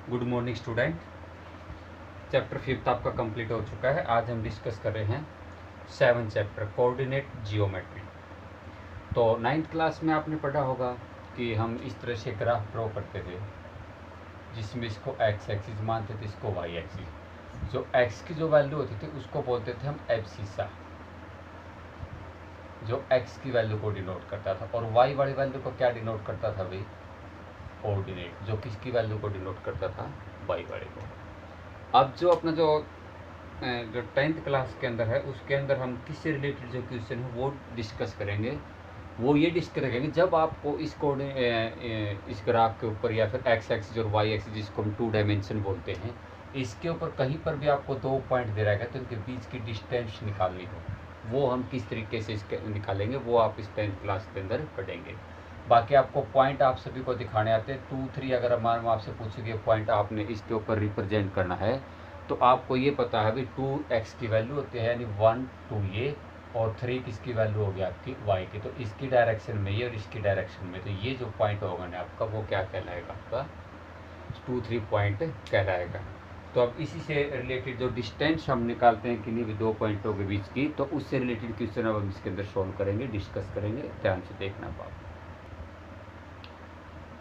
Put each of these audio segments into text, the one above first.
Good morning student. Chapter 5 आपका complete हो चुका है। आज हम डिस्कस कर रहे हैं 7 चैप्टर कोऑर्डिनेट जियोमेट्री। तो 9th क्लास में आपने पढ़ा होगा कि हम इस तरह से ग्राफ ड्रॉ करते थे जिसमें इसको एक्स एक्सिस मानते थे, इसको वाई एक्सिस। जो एक्स की जो वैल्यू होती थी उसको बोलते थे हम एब्सिसा, जो एक्स की वैल्यू को डिनोट करता था, और वाई वाली वैल्यू को क्या डिनोट करता था भाई? कोऑर्डिनेट, जो किसकी वैल्यू को डिनोट करता था? वाई वाले को। अब जो अपना जो 10th क्लास के अंदर है उसके अंदर हम किससे रिलेटेड जो क्वेश्चन है वो डिस्कस करेंगे। वो ये डिस्कस करेंगे जब आपको इस ग्राफ के ऊपर या फिर एक्स एक्सिस और वाई एक्सिस, जिसको हम 2 डायमेंशन बोलते हैं, इसके ऊपर कहीं पर भी आपको 2 पॉइंट दे रहेगा तो इनके बीच की डिस्टेंस निकालनी हो, वो हम किस तरीके से इसके निकालेंगे वो आप इस 10th क्लास के अंदर पढ़ेंगे। बाकी आपको पॉइंट आप सभी को दिखाने आते हैं 2, 3। अगर हम आपसे पूछेंगे पॉइंट आपने इसके ऊपर रिप्रेजेंट करना है तो आपको ये पता है भाई 2x की वैल्यू होती है, यानी 1, 2 ये, और 3 किसकी वैल्यू होगी आपकी y की। तो इसकी डायरेक्शन में ये और इसकी डायरेक्शन में, तो ये जो पॉइंट होगा ना आपका वो क्या कहलाएगा? आपका 2, 3 पॉइंट कहलाएगा। तो अब इसी से रिलेटेड जो डिस्टेंस हम निकालते हैं किन्हीं भी 2 पॉइंटों के बीच की, तो उससे रिलेटेड क्वेश्चन अब हम इसके अंदर सॉल्व करेंगे, डिस्कस करेंगे। ध्यान से देखना पाओ।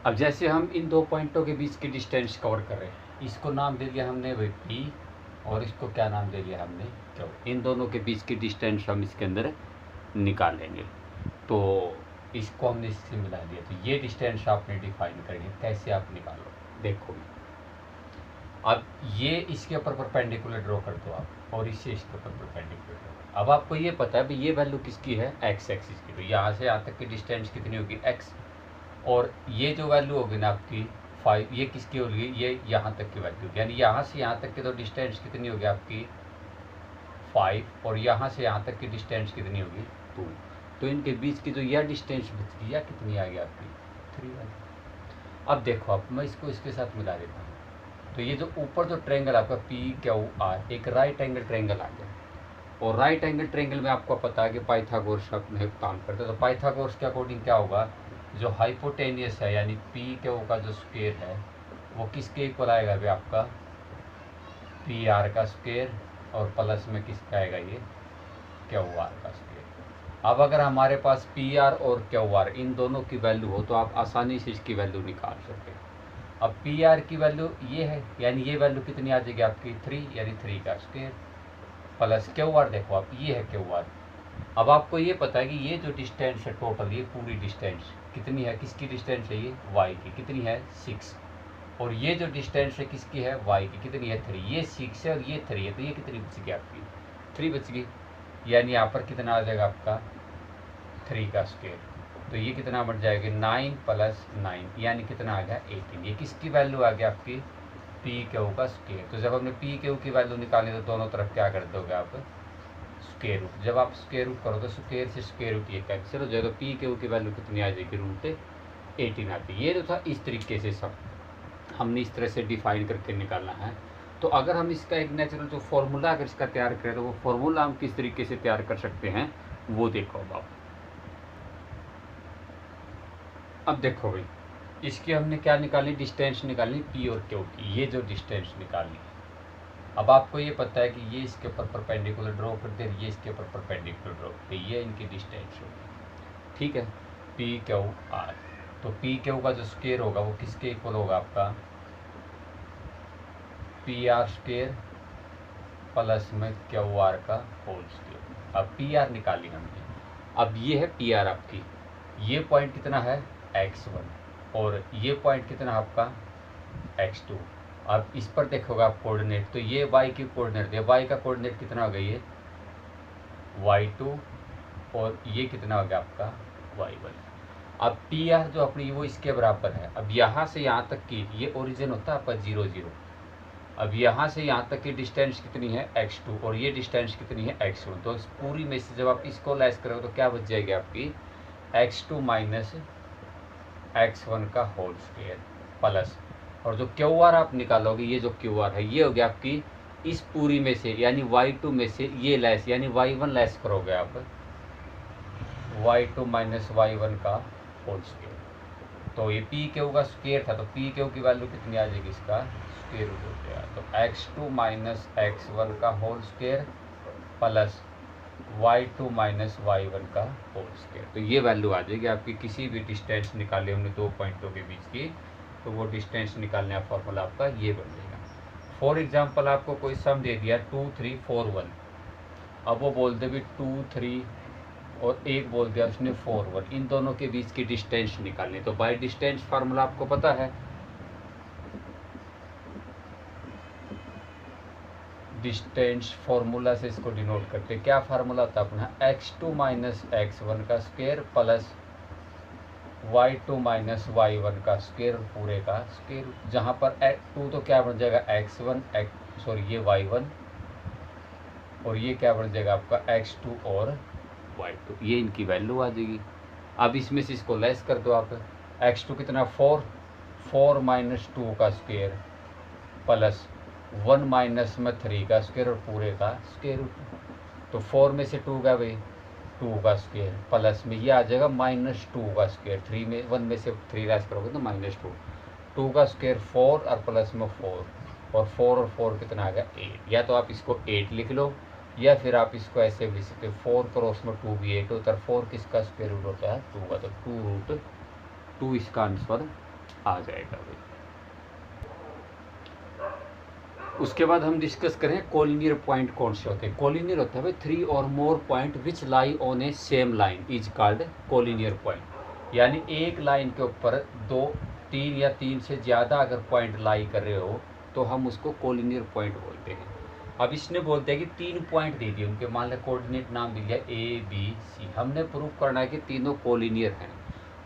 अब जैसे हम इन 2 पॉइंटों के बीच की डिस्टेंस कवर कर रहे हैं, इसको नाम दे दिया हमने भाई P, और इसको क्या नाम दे दिया हमने? Q। इन दोनों के बीच की डिस्टेंस हम इसके अंदर निकालेंगे। तो इसको हमने इससे मिला दिया, तो ये डिस्टेंस आपने डिफाइन करनी है। कैसे आप निकालो? देखो, अब ये इसके ऊपर परपेंडिकुलर ड्रॉ कर दो आप, और इससे इसके ऊपर परपेंडिकुलर ड्रॉ। अब आपको ये पता है भाई ये वैल्यू किसकी है? एक्स एक्सिस की। तो यहाँ से यहाँ तक की डिस्टेंस कितनी होगी? x। और ये जो वैल्यू होगी ना आपकी 5, ये किसकी होगी? ये यहाँ तक की वैल्यू, यानी यहाँ से यहाँ तक की तो डिस्टेंस कितनी होगी आपकी? 5। और यहाँ से यहाँ तक की डिस्टेंस कितनी होगी? 2। तो इनके बीच की जो यह डिस्टेंस बच गई, या कितनी आ गई आपकी? 3 आ गई। अब देखो, अब मैं इसको इसके साथ मिला देता हूँ। तो ये जो ऊपर जो ट्रायंगल आपका PQR, एक राइट एंगल ट्रायंगल आ गया। और राइट एंगल ट्रायंगल में आपको पता है कि पाइथागोरस अपने काम करते हैं। तो पाइथागोरस के अकॉर्डिंग क्या होगा? जो हाइपोटेनियस है यानी PQ का जो स्क्वायर है वो किसके इक्वल आएगा भाई? आपका PR का स्क्वायर, और प्लस में किसका आएगा? ये QR का स्क्वायर। अब अगर हमारे पास PR और QR इन दोनों की वैल्यू हो तो आप आसानी से इसकी वैल्यू निकाल सकते हैं। अब PR की वैल्यू ये है, यानी ये वैल्यू कितनी आ जाएगी आपकी? 3, यानी 3 का स्क्वायर, प्लस QR। देखो आप, ये है QR। अब आपको ये पता है कि ये जो डिस्टेंस है टोटल, ये पूरी डिस्टेंस कितनी है? किसकी डिस्टेंस है? ये y की। कितनी है? 6। और ये जो डिस्टेंस है किसकी है? y की। कितनी है? 3। ये 6 है और ये 3 है, तो ये कितनी बच गई आपकी? 3 बच गई। यानी यहाँ पर कितना आ जाएगा आपका? 3 का स्क्वायर। तो ये कितना बढ़ जाएगा? 9 + 9, यानी कितना आ गया? 18। ये किसकी वैल्यू आ गई आपकी? PQ का स्क्वायर। तो जब हमने PQ की वैल्यू निकाली तो दोनों तरफ क्या कर दोगे आप? Square root. जब आप स्क्वायर रूट करो तो स्क्वायर से स्क्वायर रूट ये कैंसिल हो जाएगा। PQ की वैल्यू कितनी आ जाएगी? √18 आती है। ये जो था इस तरीके से सब हमने इस तरह से डिफाइन करके निकालना है। तो अगर हम इसका एक नेचुरल जो फॉर्मूला अगर इसका तैयार करें तो वो फॉर्मूला हम किस तरीके से तैयार कर सकते हैं वो देखो। अब देखो भाई, इसकी हमने क्या निकाली? डिस्टेंस निकालनी P और Q की, ये जो डिस्टेंस निकालनी। अब आपको ये पता है कि ये इसके ऊपर परपेंडिकुलर ड्रॉ कर दे, ये इसके ऊपर परपेंडिकुलर ड्रॉ कर दे, ये इनकी डिस्टेंस होगी। ठीक है, PQR। तो PQ का जो स्क्वायर होगा वो किसके इक्वल होगा? आपका PR स्क्वायर प्लस में QR का होल स्क्वायर। अब PR निकाली हमने। अब ये है PR आपकी, ये पॉइंट कितना है? x1, और ये पॉइंट कितना है आपका? x2। अब इस पर देखोगे आप कोऑर्डिनेट, तो ये y की कोऑर्डिनेट है, y का कोऑर्डिनेट कितना हो गया? ये y2, और ये कितना हो गया आपका? y1। अब PR जो अपनी वो इसके बराबर है। अब यहाँ से यहाँ तक की ये ओरिजिन होता है आपका 0, 0। अब यहाँ से यहाँ तक की डिस्टेंस कितनी है? x2, और ये डिस्टेंस कितनी है? x1। तो इस पूरी में से जब आप इसको लेस करोगे तो क्या बच जाएगी आपकी? x2 - x1 का होल स्क्वायर प्लस, और जो QR आप निकालोगे, ये जो QR है ये हो गया आपकी इस पूरी में से, यानी y2 में से ये लेस, यानी y1 लेस करोगे आप, y2 - y1 का होल स्क्वायर। तो ये पी क्यू का स्क्वायर था, तो पी क्यू की वैल्यू कितनी आ जाएगी, इसका स्क्वायर रूट हो जाएगा। तो x2 माइनस x1 का whole square plus y2 minus y1 का होल स्क्वायर। तो ये वैल्यू आ जाएगी आपकी, किसी भी डिस्टेंस निकाले हमने दो पॉइंटों के बीच की, तो वो डिस्टेंस निकालने का फॉर्मूला आपका ये बन जाएगा। फॉर एग्जांपल आपको कोई सम दे दिया 2 3 4 1, अब वो बोल दे भी 2 3 और एक बोल दिया उसने 4 1, इन दोनों के बीच की डिस्टेंस निकालनी। तो बाय डिस्टेंस फार्मूला आपको पता है, डिस्टेंस फार्मूला से इसको डिनोट करते हैं। क्या फार्मूला होता है अपना, x2 माइनस x1 का square plus y2 minus y1 का स्क्वायर पूरे का स्क्वायर। जहाँ पर 2 तो क्या बन जाएगा x1 सॉरी ये y1, और ये क्या बन जाएगा आपका x2 और y2, ये इनकी वैल्यू आ जाएगी। अब इसमें से इसको लेस कर दो आप, x2 कितना 4 माइनस 2 का स्क्वायर प्लस 1 माइनस में 3 का स्क्वायर और पूरे का स्क्वायर रूट। तो 4 में से 2 का भाई 2 का स्क्वायर प्लस में ये आ जाएगा माइनस 2 का स्क्वायर, 3 में 1 में से 3 राइज करोगे तो माइनस 2 का स्क्वायर 4 और प्लस में 4 और 4 कितना आ गया 8। या तो आप इसको 8 लिख लो, या फिर आप इसको ऐसे भी लिख सकते हो 4 क्रॉस में 2 भी 8 होता है, 4 किसका स्क्वायर रूट होता है 2 का, तो 2√2 इसका आंसर आ जाएगा भाई। उसके बाद हम डिस्कस करें कोलिनियर पॉइंट कौन से होते हैं। कोलिनियर होता है भाई 3 और more point which lie on A same line is called collinear point. यानी एक लाइन के ऊपर 2 3 या 3 से ज़्यादा अगर पॉइंट लाई कर रहे हो तो हम उसको कोलिनियर पॉइंट बोलते हैं। अब इसने बोल दिया कि 3 पॉइंट दे दिए उनके, मान लें कोऑर्डिनेट नाम दे दिया ABC, हमने प्रूव करना है कि तीनों कोलिनियर हैं।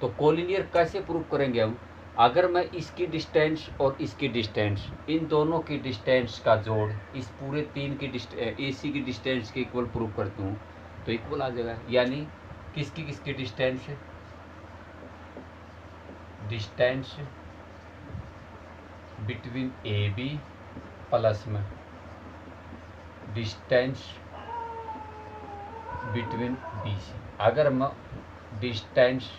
तो कोलिनियर कैसे प्रूव करेंगे हम, अगर मैं इसकी डिस्टेंस और इसकी डिस्टेंस, इन दोनों की डिस्टेंस का जोड़ इस पूरे 3 की AC की डिस्टेंस के इक्वल प्रूव करता हूँ तो इक्वल आ जाएगा। यानी किसकी distance, distance between AB plus में डिस्टेंस बिटवीन BC। अगर मैं डिस्टेंस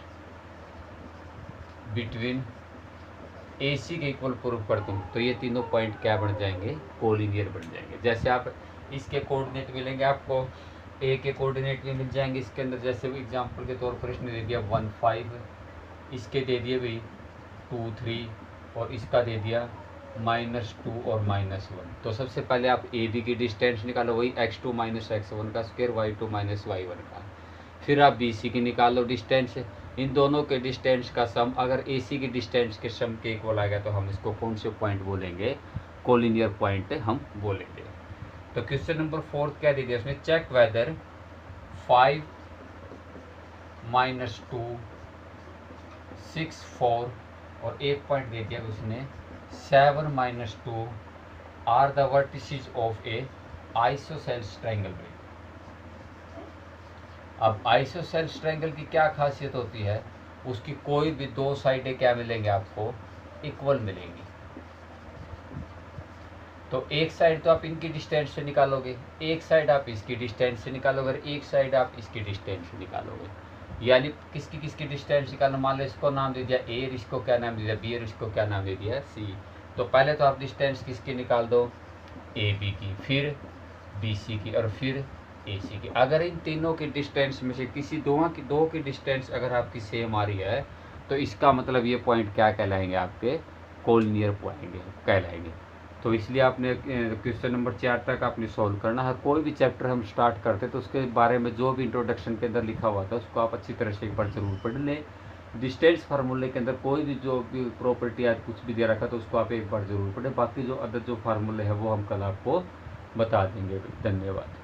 बिटवीन AC के इक्वल प्रूव करता हूँ तो ये तीनों पॉइंट क्या बन जाएंगे, कोलिनियर बन जाएंगे। जैसे आप इसके कोऑर्डिनेट मिलेंगे आपको, A के कोऑर्डिनेट भी मिल जाएंगे इसके अंदर। जैसे एग्जांपल के तौर पर इसने दे दिया 1 5, इसके दे दिए भाई 2 3 और इसका दे दिया -2 और -1। तो सबसे पहले आप AB की डिस्टेंस निकालो, वही x2 माइनस x1 का स्क्वायर y2 माइनस y1 का। फिर आप BC की निकालो डिस्टेंस, इन दोनों के डिस्टेंस का सम अगर AC की डिस्टेंस के सम के इक्वल आ गया तो हम इसको कौन से पॉइंट बोलेंगे, कोलिनियर पॉइंट हम बोलेंगे। तो क्वेश्चन नंबर 4 क्या दे दिया उसने, चेक वेदर 5 -2 6 4 और एक पॉइंट दे दिया उसने 7 -2 are the vertices of a isosceles triangle. अब आइसोसेल्स ट्रायंगल की क्या खासियत होती है, उसकी कोई भी दो साइडें क्या मिलेंगे आपको, इक्वल मिलेंगी। तो एक साइड तो आप इनकी डिस्टेंस से निकालोगे, एक साइड आप इसकी डिस्टेंस से निकालोगे, एक साइड आप इसकी डिस्टेंस से निकालोगे। यानी किसकी डिस्टेंस निकालना, मान लो इसको नाम दे दिया A और इसको क्या नाम दे दिया B और इसको क्या नाम दे दिया C। तो पहले तो आप डिस्टेंस किसकी निकाल दो, AB की, फिर BC की और फिर AC की। अगर इन तीनों की डिस्टेंस में से किसी दो की डिस्टेंस अगर आपकी सेम आ रही है तो इसका मतलब ये पॉइंट क्या कहलाएंगे, आपके कोलिनियर पॉइंट कहलाएंगे। तो इसलिए आपने क्वेश्चन नंबर 4 तक आपने सॉल्व करना है। कोई भी चैप्टर हम स्टार्ट करते तो उसके बारे में जो भी इंट्रोडक्शन के अंदर लिखा हुआ था उसको आप अच्छी तरह से एक बार जरूर पढ़ लें। डिस्टेंस फार्मूले के अंदर कोई भी जो भी प्रॉपर्टी या कुछ भी दे रखा तो उसको आप एक बार जरूर पढ़ें। बाकी जो अदर जो फार्मूले हैं वो हम कल आपको बता देंगे। धन्यवाद।